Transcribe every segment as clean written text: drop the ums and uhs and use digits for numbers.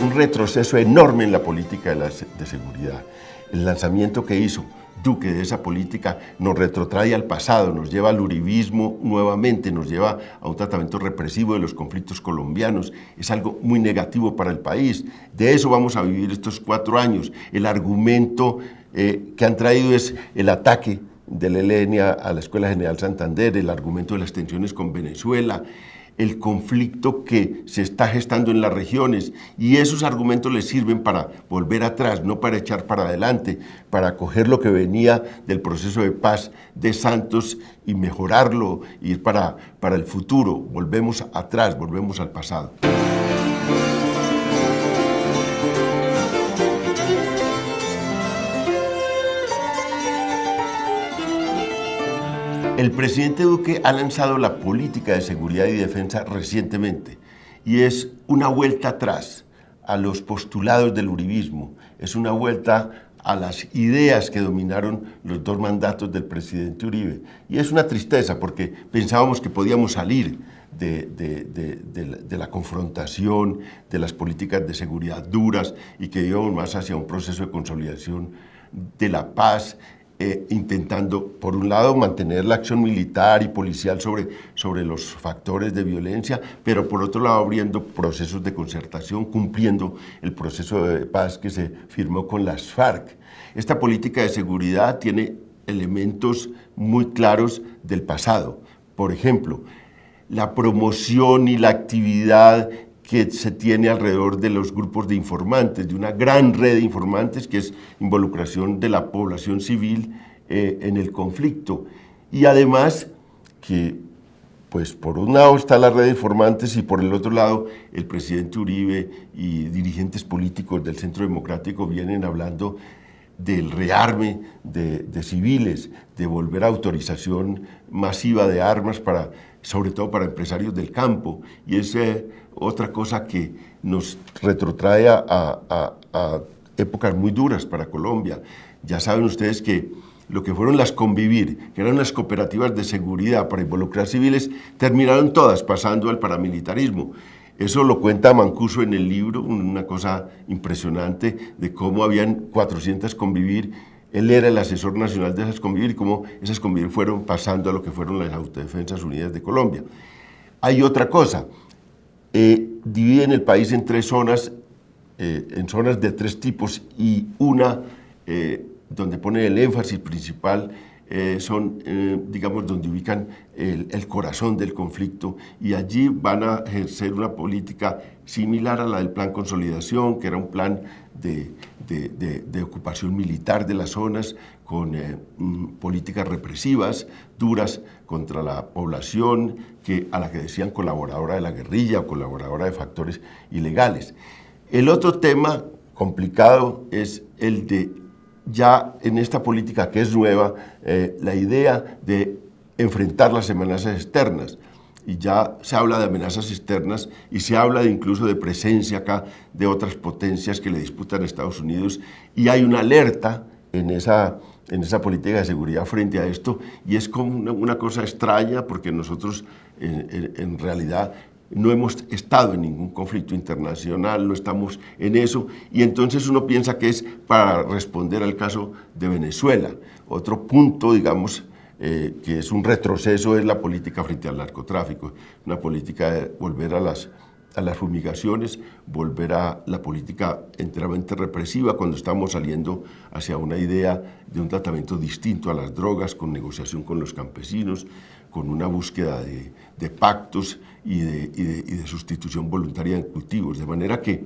un retroceso enorme en la política de seguridad. El lanzamiento que hizo Duque de esa política nos retrotrae al pasado, nos lleva al uribismo nuevamente, nos lleva a un tratamiento represivo de los conflictos colombianos. Es algo muy negativo para el país. De eso vamos a vivir estos 4 años. El argumento que han traído es el ataque del ELN a la Escuela General Santander, el argumento de las tensiones con Venezuela, el conflicto que se está gestando en las regiones, y esos argumentos les sirven para volver atrás, no para echar para adelante, para coger lo que venía del proceso de paz de Santos y mejorarlo, ir para el futuro. Volvemos atrás, volvemos al pasado. El presidente Duque ha lanzado la política de seguridad y defensa recientemente y es una vuelta atrás a los postulados del uribismo, es una vuelta a las ideas que dominaron los 2 mandatos del presidente Uribe. Y es una tristeza porque pensábamos que podíamos salir de la confrontación, de las políticas de seguridad duras y que íbamos más hacia un proceso de consolidación de la paz, intentando, por un lado, mantener la acción militar y policial sobre los factores de violencia, pero por otro lado abriendo procesos de concertación, cumpliendo el proceso de paz que se firmó con las FARC. Esta política de seguridad tiene elementos muy claros del pasado. Por ejemplo, la promoción y la actividad que se tiene alrededor de los grupos de informantes, de una gran red de informantes que es involucración de la población civil en el conflicto. Y además que, pues por un lado está la red de informantes y por el otro lado el presidente Uribe y dirigentes políticos del Centro Democrático vienen hablando del rearme de civiles, de volver a autorización masiva de armas sobre todo para empresarios del campo, y es otra cosa que nos retrotrae a épocas muy duras para Colombia. Ya saben ustedes que lo que fueron las Convivir, que eran las cooperativas de seguridad para involucrar civiles, terminaron todas pasando al paramilitarismo. Eso lo cuenta Mancuso en el libro, una cosa impresionante de cómo habían 400 Convivir. Él era el asesor nacional de esas Convivir y cómo esas Convivir fueron pasando a lo que fueron las Autodefensas Unidas de Colombia. Hay otra cosa, dividen el país en 3 zonas, en zonas de 3 tipos, y una donde pone el énfasis principal son, digamos, donde ubican el corazón del conflicto, y allí van a ejercer una política similar a la del Plan Consolidación, que era un plan de ocupación militar de las zonas, con políticas represivas duras contra la población, a la que decían colaboradora de la guerrilla o colaboradora de factores ilegales. El otro tema complicado es el de, ya en esta política que es nueva, la idea de enfrentar las amenazas externas. Y ya se habla de amenazas externas y se habla incluso de presencia acá de otras potencias que le disputan a Estados Unidos, y hay una alerta en esa política de seguridad frente a esto, y es como una cosa extraña porque nosotros en realidad no hemos estado en ningún conflicto internacional, no estamos en eso, y entonces uno piensa que es para responder al caso de Venezuela. Otro punto, digamos, que es un retroceso, es la política frente al narcotráfico, una política de volver a las fumigaciones, volver a la política enteramente represiva cuando estamos saliendo hacia una idea de un tratamiento distinto a las drogas, con negociación con los campesinos, con una búsqueda de pactos y de sustitución voluntaria en cultivos. De manera que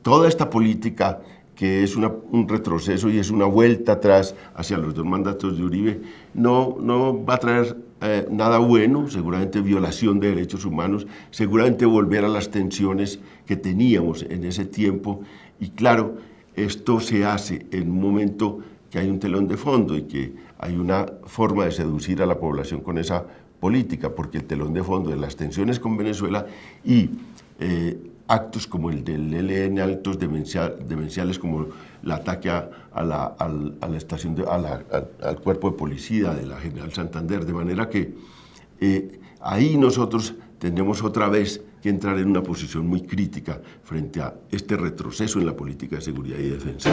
toda esta política, que es un retroceso y es una vuelta atrás hacia los 2 mandatos de Uribe, no va a traer nada bueno, seguramente violación de derechos humanos, seguramente volver a las tensiones que teníamos en ese tiempo. Y claro, esto se hace en un momento que hay un telón de fondo y que hay una forma de seducir a la población con esa política, porque el telón de fondo de las tensiones con Venezuela y actos como el del ELN, actos demenciales como el ataque a la estación, al cuerpo de policía de la General Santander, de manera que ahí nosotros tendremos otra vez que entrar en una posición muy crítica frente a este retroceso en la política de seguridad y defensa.